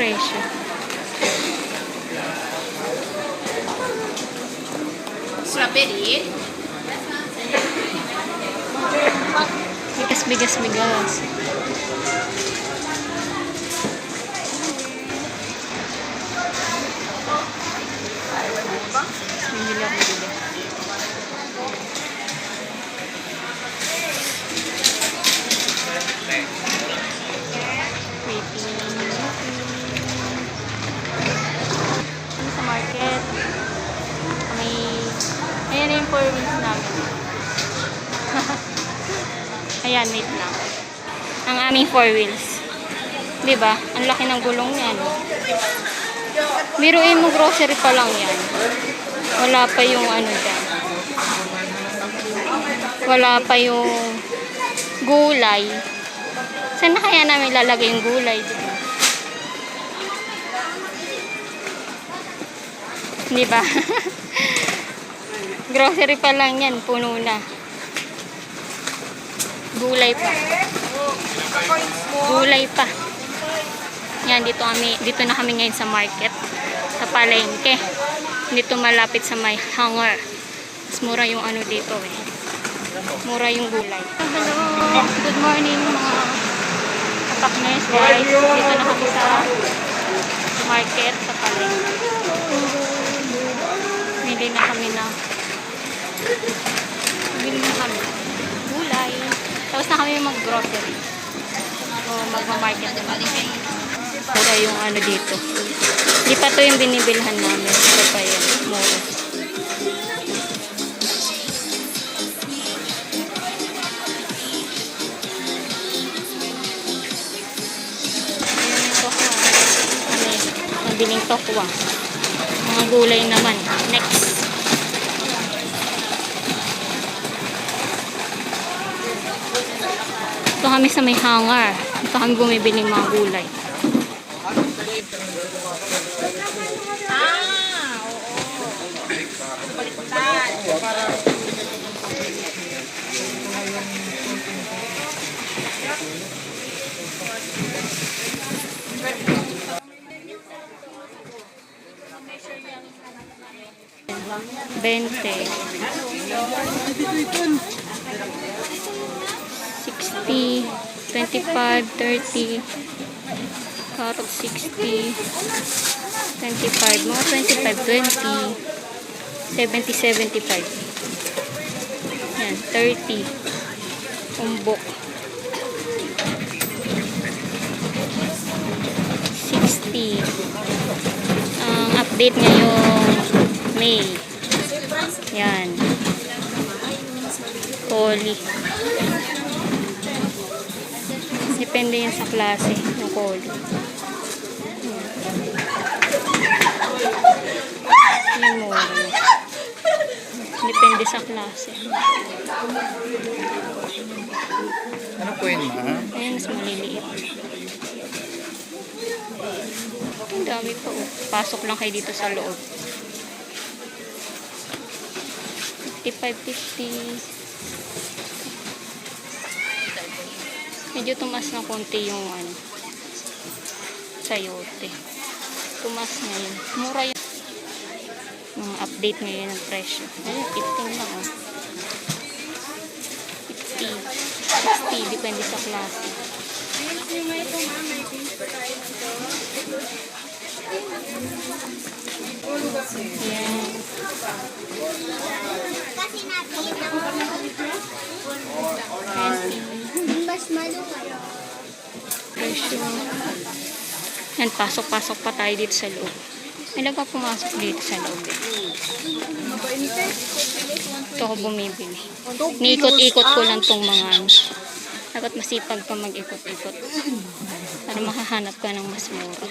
presyo. Strawberry. Bigas. Bibili ako dito. Sa market. Ayan yung 4 wheels namin. Ayan, wait lang. Ang aming 4 wheels. Diba? Ang laki ng gulong yan. Biruin mo, grocery pa lang yan. Wala pa yung ano dyan. Wala pa yung gulay. Saan na kaya namin lalagay yung gulay? Diba? Grocery pa lang yan. Puno na. Gulay pa. Gulay pa. Yan, dito na kami ngayon sa market. Sa palengke. Dito malapit sa may hanger. Mas mura yung ano dito eh. Mura yung gulay. Hello! Good morning mga kapakners guys. Dito na kami sa market, sa palengke. Bili na kami gulay. Tapos na kami mag-grocery. O mag-market. Mura yung ano dito. Di pa to yung binibilhan namin. Ito pa yan. Mura. Nabiling tokwa. Mga gulay naman. Next. Ito kami sa may hangar. Ito kami bumibili mga gulay. $20, $60, $25, $30, carrot $60, $25, mga $25, $20, $70, $75. Yan, $30. Umbok. $60. Ang update ngayong May. Yan. Koli. Depende yan sa klase ng koli. Yan mo. Depende sa klase. Ano po yun, ma? Ayan, mas maliliit. Ang dami pa. Pasok lang kayo dito sa loob. 55, 50. Medyo tumas na konti yung ano, sayote. Tumas ngayon. Mura yun. Mga update ngayon ng presyo. Ayun, 15 lang oh. 50, 60, depende sa klase. Yan. Yan, pasok-pasok pa tayo dito sa loob. May lang pa pumasok dito sa loob. Ito ako bumibili. Niikot-ikot ko lang tong mga ano. Dapat masipag ka mag-ikot-ikot. Para makahanap ka ng mas mura.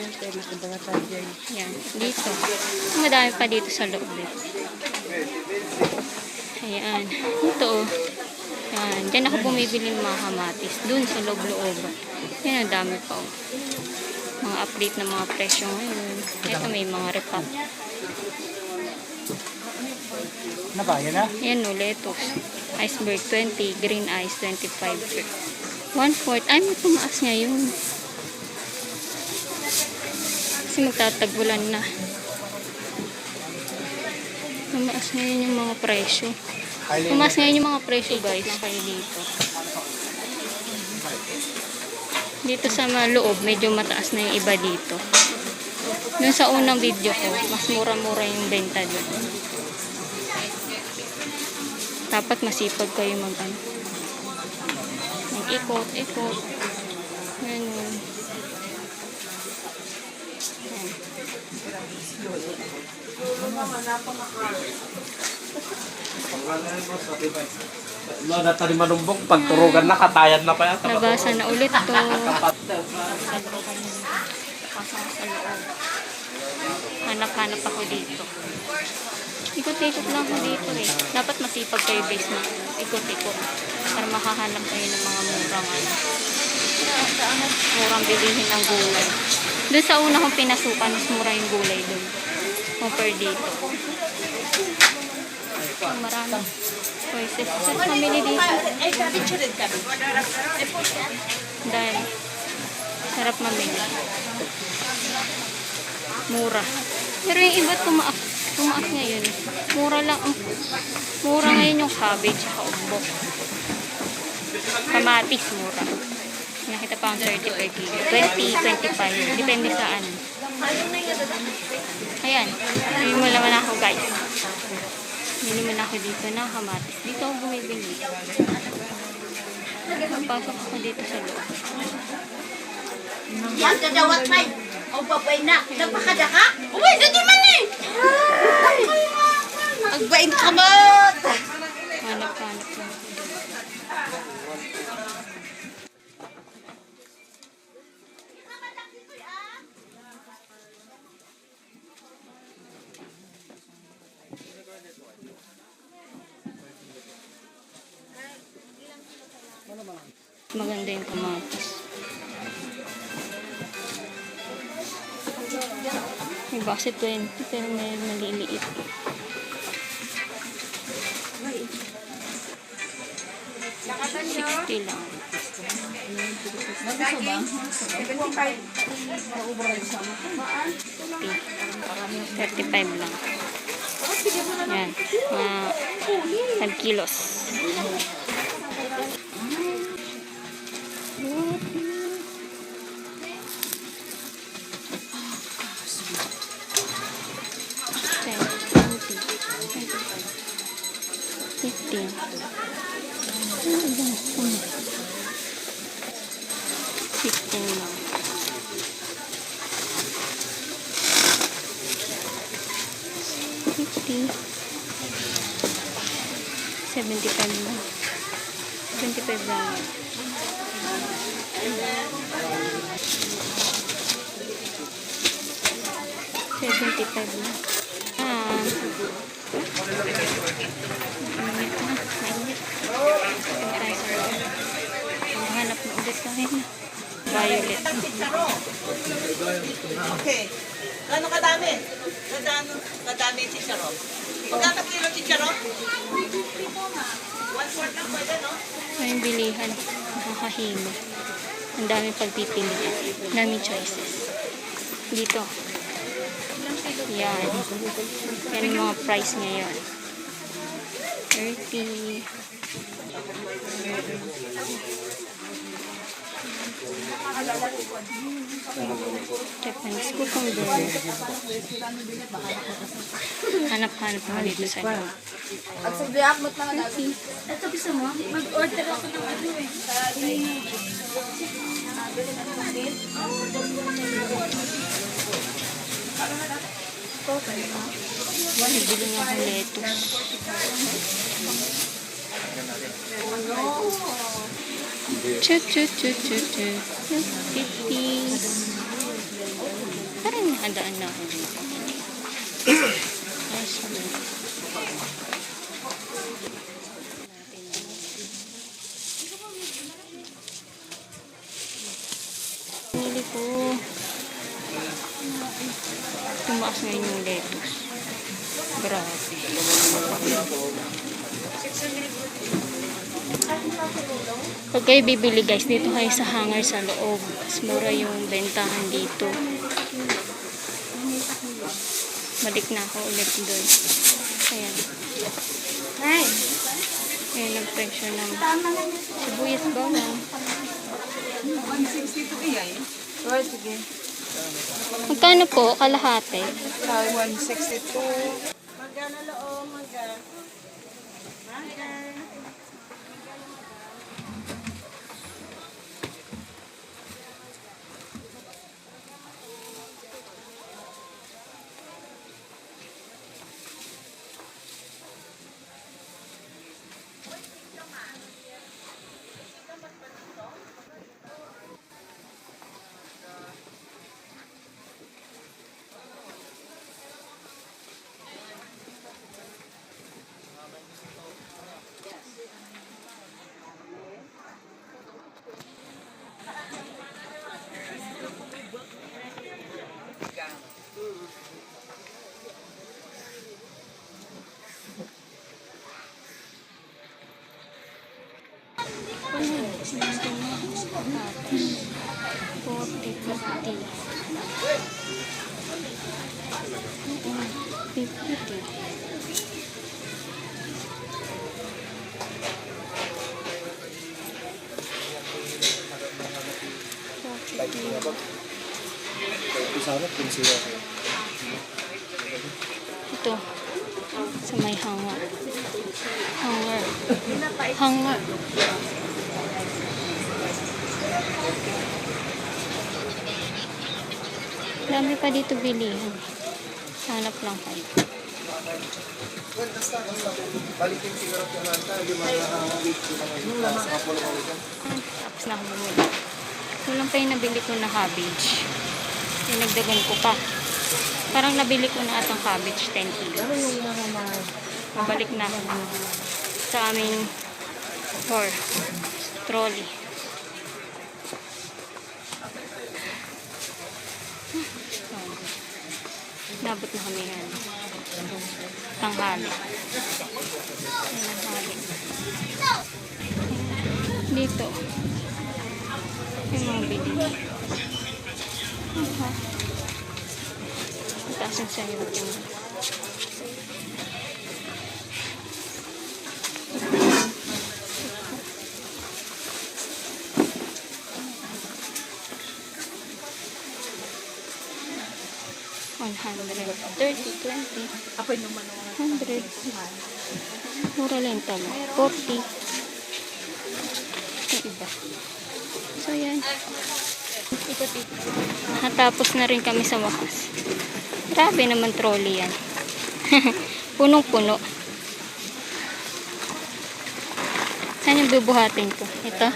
Yan, dito. Madami pa dito sa loob. Ayan. Ito oh. Yan. Diyan ako bumibili ng mga kamatis. Dun sa loob-loob. Yan, ang dami pa oh. Mga update ng mga presyo ngayon. Ito may mga repap. Ano ba? Yan na? Yan o, lettuce. Iceberg 20, green ice 25. 1/4. Ay, may tumaas ngayon. Kasi magtatag-ulan na. Tumaas ngayon yung mga presyo. Tumaas ngayon yung mga presyo guys. Kayo dito. Dito sa loob, medyo mataas na yung iba dito. Doon sa unang video ko, mas mura-mura yung benta dito. Dapat masipag kayo mag-ikot-ikot. Ganun. No, natali manumbong, pagturugan na, katayan na pa yata. Nabasa na ulit to. Hanap-hanap ako dito. Ikot-ikot lang ako dito eh. Dapat masipag kayo base na ikot-ikot. Para makahanap kayo ng mga murang bilihin ng gulay. Doon sa una kong pinasukan, mas mura yung gulay doon. Compare dito. Marami choices. Sarap mamili dito. Dahil sarap mamili. Mura. Pero yung iba tumaas ngayon. Mura lang. Mura ngayon yung cabbage at umbok. Kamatis mura. Nakita pa ang 30 per kilo. 20, 25. Depende saan. Ayan. Bili mo naman ako guys. Bili mo na ako dito ng kamatis. Dito ako bumibili. Papasok ako dito sa loob. Yan, dadawat may. O babay na. Nagpakadaka? Uy, hindi man eh. Magbain ka mo. Hanap-hanap lang. Maganda yung kamatis. May bakit 20 pero may maliliit. $60 lang. 35 lang. Yan. Mga 5 kilos. $75 lang. 25 lang. $75 lang. Mainit na. Mainit. Maghanap na ulit kami na. Violet. Okay. Gano'ng kadami? Kadami yung chicharon? Magkano kilo chicharon? 1/4 lang pwede, no? May bilihan. Nakakahimo. Ang daming pagpipilian. Daming choices. Dito. Yan. Yan yung mga price ngayon. 30. Japanese cucumber. Hanap-hanap mo dito sa loob. At sa biyak mo na natin. Ito gusto mo? Mag-order ako ng ano eh. Bili nga ako lettuce. Chu. 50. Parang nakadaan na ako dito. Yes, pinili ko. Tumaas ngayon yung lettuce. Grabe. Pag kayo bibili guys, dito kayo sa hanger sa loob. Mas mura yung bentahan dito. Balik na ako ulit doon. Ayan. Nay, Ayan ang presyo ng tama na niya. sibuyas bawang. 162 iyay. Oh, sige. Magkano po kalahati? 162. Magkano loob, magkano? Ito. Sa may hanger. Hanger. Hanger. Dami pa dito bilihan. Hanap lang kayo. Tapos na ako bumili. Kulang pa yung nabili ko na cabbage. Pinagdagan ko pa. Parang nabili ko na atang cabbage 10 kilos. Mabalik na ako sa aming trolley. Nabot na kami yan. Tanghali. Tanghali. Dito. Yung mga bili. Taas yung sayo. Apoy naman ako. 100. Mura lang talo. 40. Yung iba. So, yan. Natapos na rin kami sa wakas. Grabe naman trolley yan. Punong-puno. Saan yung bubuhatin ko? Ito?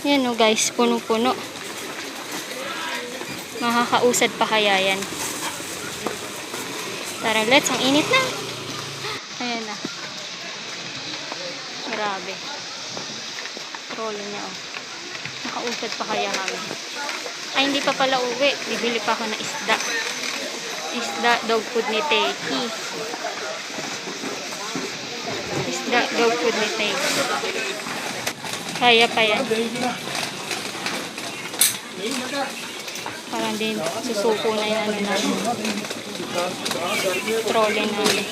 Yan o guys, punong-puno. Makakausad pa kaya yan. Tara, let's. Ang init na. Ayan na. Grabe. Trolley niya oh. Nakausad pa kaya kami. Ay, hindi pa pala uwi. Bibili pa ako ng isda. Isda, dog food ni Teki. Isda, dog food ni Teki. Kaya pa yan. Parang din susuko na yung ano namin. Trolley namin.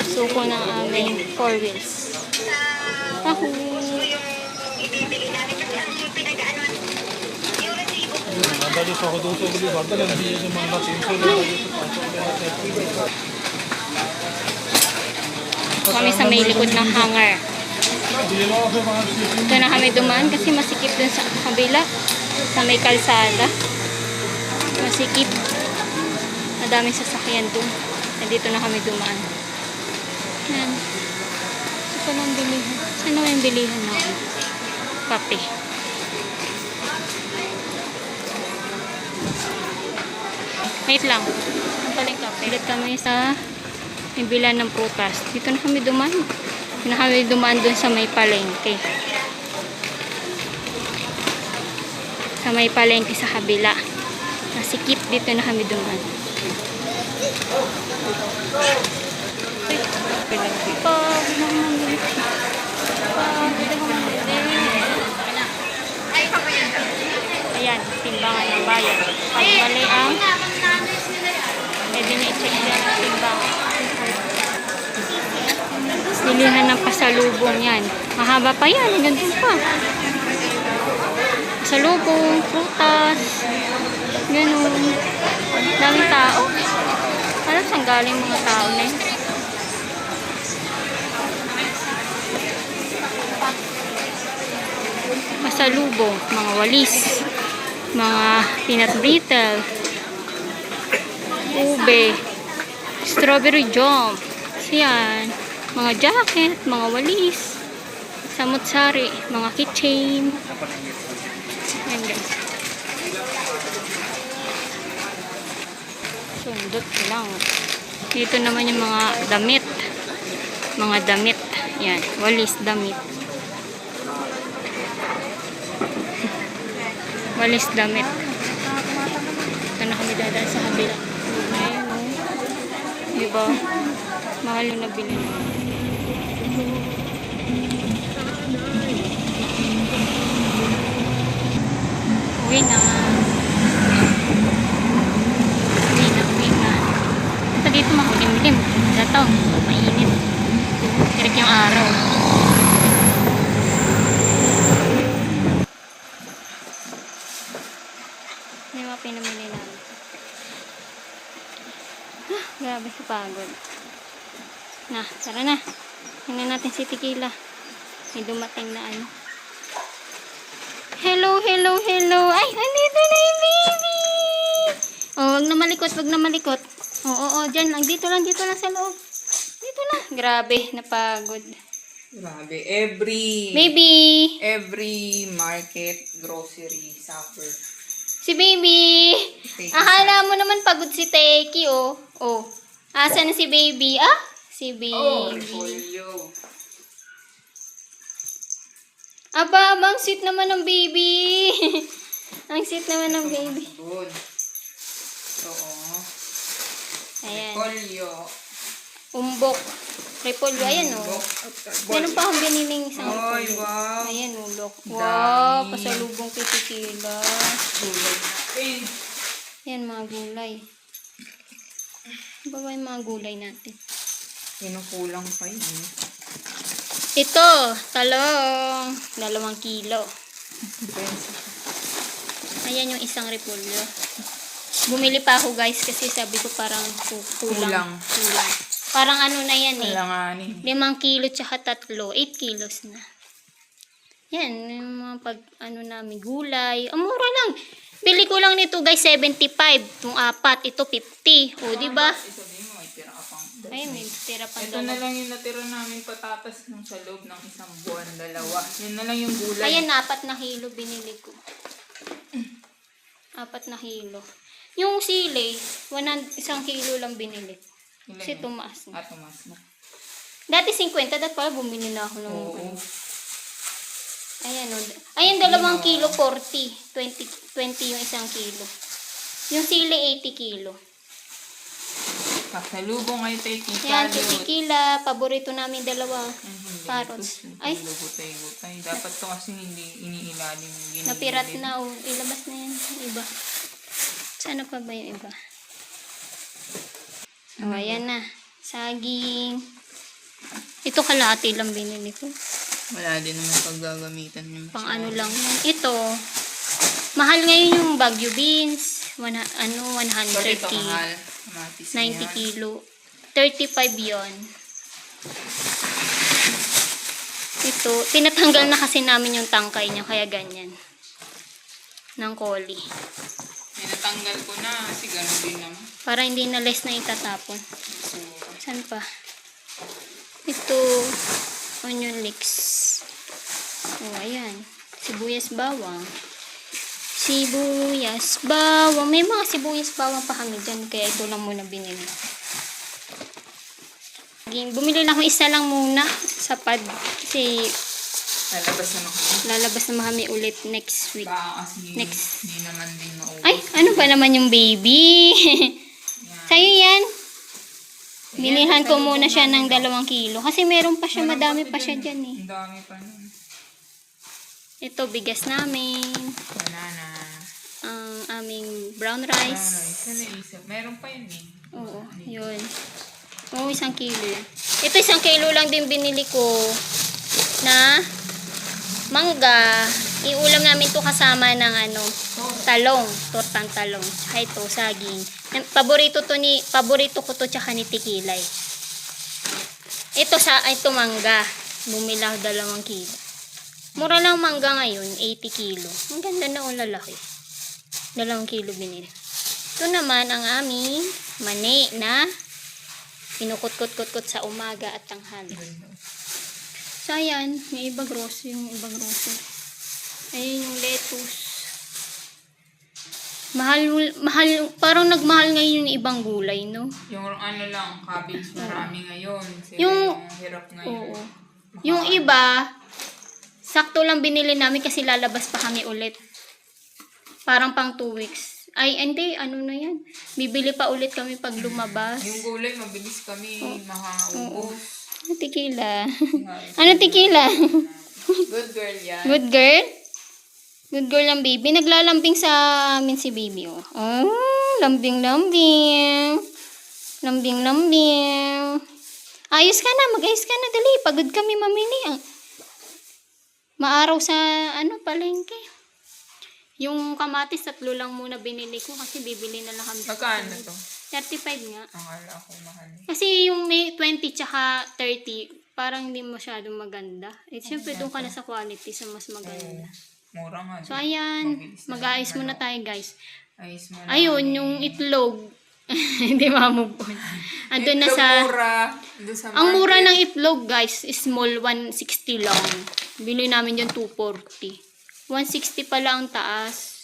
Suko ng aming 4 wheels. Ako. Kami sa may likod ng hangar. Ito na kami dumaan kasi masikip dun sa kabila. Sa may kalsada. Masikip. Madaming sasakyan dun. Dito na kami dumaan. Yan. Ito pa lang bilihan. Saan na yung bilihan natin? Kape. Wait lang. Ang paling kape. Ulit kami sa bilan ng prutas. Dito na kami dumaan. Dito na kami dumaan dun sa may palengke. Sa may palengke sa kabila. Nasikip. Dito na kami dumaan. Ayan, timbangan ng bayan. Pag mali ang Pwede niya i-check yan ang timbang. Bilihan ng pasalubong yan. Mahaba pa yan. Hanggang dun pa. Pasalubong, prutas, ganun. Daming tao. Alam saan galing mga tao na yun? Pasalubong, mga walis, mga peanut brittle, ube, strawberry jam, siyan, mga jacket, mga walis, samut-sari, mga keychain. Ayan guys. Sundot lang. Dito naman yung mga damit. Mga damit. Yan, walis damit. Walis damit. Ito na kami dadaan sa kabila. Ayun, oh. Diba? Mahal yung nabili. Uwi na. Uwi na. Ito dito makulimlim. Dito, mainit. Tirik yung araw. May mga pinamili namin. Grabe sa pagod. Na, tara na. Tingnan natin si Tequila. May dumating na ano. Hello, hello, hello. Ay, andito na yung baby. Oh, wag na malikot, wag na malikot. Oo, dyan lang. Dito lang sa loob. Dito lang. Grabe, napagod. Grabe. Baby! Every market, grocery, supper. Si baby! Akala mo naman pagod si Teki, oh. Oh. Asa na si baby? Ah? Si baby. Oh, repolyo. Aba, ang sweet naman ng baby. Ang sweet naman ng baby. Good. Oo. Ayan. Repolyo. Umbok. Repolyo. Ayan, oh. Meron pa akong biniling isang Ay, repolyo. wow. Ayan, ulok. Dami. Wow, pasalubong kay Tequila. Tulog natin. Ayan, mga gulay. Ano ba yung mga gulay natin? Kinukulang pa yun. Ito, talong. 2 kilo. Ayan yung isang repolyo. Bumili pa ako guys kasi sabi ko parang kulang. Parang ano na yan eh. Kailanganin. 5 kilo tsaka 3. 8 kilos na. Yan, yung mga pag ano namin, gulay. Ang mura lang. Bili ko lang nito guys, 75. Yung 4, ito 50. O, di ba? Sabihin mo, may tira ka pang. Ay, may tira pang Ito na lang yung natira namin patatas nung sa loob ng 1 buwan, 2. Yun na lang yung gulay. Ayan, 4 na kilo binili ko. 4 na kilo. Yung sili, 1 kilo lang binili. Ilan Kasi yun? tumaas na. Tumaas na. Dati 50, dati pala bumili na ako ng Oo. ano. Ayan o. Ayan, 2 kilo 40. 20 yung 1 kilo. Yung sili 80 kilo. Pasalubong ay tayo Yan, Tequila. Paborito namin 2. Carrots. Ay, Gutay-gutay. Dapat to kasi hindi iniilalim yung ginigilid. napirat na o. Ilabas na yan. Yung iba. Sana pa ba yung iba? O, ayan na. Saging. Ito kalahati lang binili ko. Wala din naman paggagamitan yung Pang ano lang yan. Ito. Mahal ngayon yung Baguio beans. 100 Ito kilo. mahal. Kamatis 90 yan. kilo. 35 yon. Ito, tinatanggal na kasi namin yung tangkay niya, kaya ganyan. Ng koli. Tinatanggal ko na kasi gano'n din naman. Para hindi na less na itatapon. So, Saan pa? Ito, onion leeks. Oh, ayan. Sibuyas bawang. Sibuyas bawang. May mga sibuyas bawang pa kami dyan, kaya ito lang muna binili. Bumili lang ako isa lang muna sa pad kasi lalabas naman kami. lalabas naman kami ulit next week. Baka kasi Next. hindi naman din maubos. Ay, ano ba naman yung baby? Sa'yo yan? Bilihan ko muna siya ng 2 kilo. Kasi meron pa siya, madami pa siya dyan eh. Ang dami pa nun. Ito, bigas namin. Banana. Ang aming brown Ano, rice. isa naisip. Meron pa yun eh. Oo, yun. Oo, 1 kilo. Ito 1 kilo lang din binili ko na mangga. Iulam namin to kasama ng talong, tortang talong. Tsaka ito, saging. Paborito ko to tsaka ni Tikilay. Ito mangga. Bumili ako 2 kilo. Mura lang mangga ngayon, 80 kilo. Ang ganda na lalaki. 2 kilo binili. Ito naman ang aming mani na pinukot-kot-kot sa umaga at tanghali. So, ayan. Yung ibang grocery. Ayan yung lettuce. Mahal, parang nagmahal ngayon yung ibang gulay, no? Yung lang, cabbage marami ngayon. Sila Yung- yung hirap ngayon. Oo. Yung iba, sakto lang binili namin kasi lalabas pa kami ulit. Parang pang 2 weeks. Ay, hindi. Ano na yan? Bibili pa ulit kami pag lumabas. Yung gulay, mabilis kami makaubos. Tequila. Ano tequila? Good girl yan. Good girl? Good girl ang baby. Naglalambing sa amin si baby, oh. Oh, lambing-lambing. Lambing-lambing. Ayos ka na. Mag-ayos ka na. Dali. Pagod kami mamili. Maaraw sa, palengke. Yung kamatis, 3 lang muna binili ko kasi bibili na lang kami. Magkano to? 35 nga. Akala ko mahal. Kasi yung may 20 tsaka 30, parang hindi masyadong maganda. Eh, syempre doon ka na sa quality sa mas maganda. Mura nga. So, ayan. Mag-aayos muna tayo, guys. Ayos mo na. Ayun, yung itlog. Hindi ma-move on. Andun na sa... Ang mura ng itlog, guys, is small 160 lang. Bili namin yung 240. 160 pala ang taas.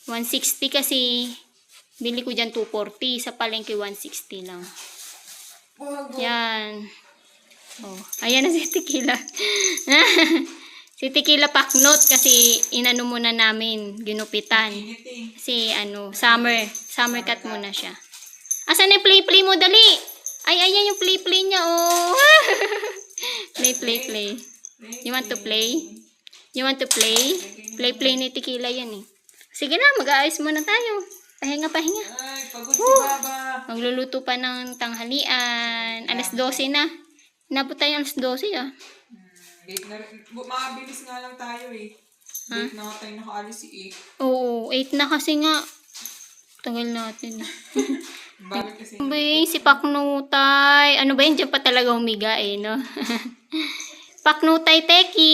160 kasi bili ko dyan 240. Sa palengke 160 lang. Yan. Oh, ayan na si Tequila. Si Tequila paknot kasi inano muna namin, ginupitan. Kasi summer cut muna siya. Asan na yung play mo? Dali! Ay, ayan yung play niya, oh. Play. You want to play? You want to play? Play ni Tequila yan eh. Sige na, mag-aayos muna tayo. Pahinga. Ay, pagod si Baba. Magluluto pa ng tanghalian. Alas 12 na. Inabot tayo alas 12 ah. Late na rin. Makabilis nga lang tayo eh. Late na nga tayo nakaalis si 8. Oo, 8 na kasi nga. Tagal natin. Bakit kasi? Ano ba yun? Si Paknutay. Ano ba yun? Diyan pa talaga humiga eh, no? Paknutay Teki.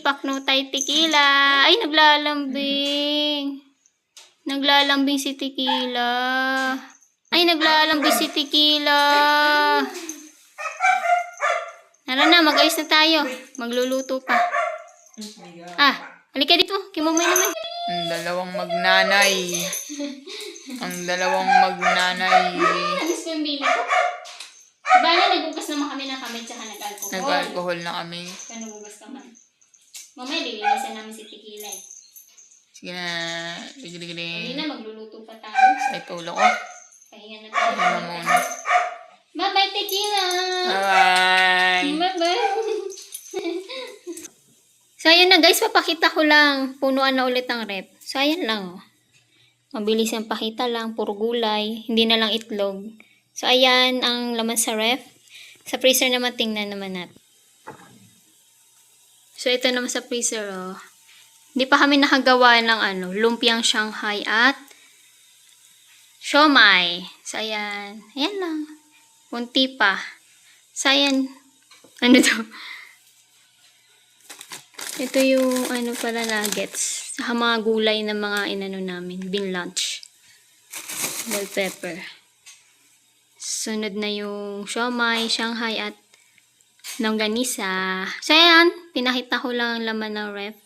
Paknutay Tequila. Ay, naglalambing. Naglalambing si Tequila. Ay, naglalambing si Tequila. Tara na, mag-ayos na tayo. Magluluto pa. Halika dito. Kimumay naman. Ang dalawang magnanay. Nagis ko yung bili ko. Bala, nagugas naman kami ng kamay tsaka nag-alcohol. Nag-alcohol na kami. Kaya nagugas ka man. Mamaya, lilinisan namin si Tequila eh. Sige na. Hindi na, magluluto pa tayo. Ay, tulong ko. Pahinga na tayo. Ano muna. Bye-bye, Tequila! Bye-bye! Bye-bye! So, ayan na guys, papakita ko lang. Punuan na ulit ang rep. So, ayan lang. Oh. Mabilis yung pakita lang. Puro gulay. Hindi na lang itlog. So, ayan ang laman sa ref. Sa freezer naman, tingnan naman natin. So, ito naman sa freezer, oh. Hindi pa kami nakagawa ng lumpiang Shanghai at siomai. So, ayan. Ayan lang. Kunti pa. So, ayan. Ano to? Ito yung pala nuggets. Saka mga gulay na mga inano namin. Binlunch. Bell pepper. Sunod na yung siomai, Shanghai at longganisa. So, ayan. Pinakita ko lang ang laman ng ref.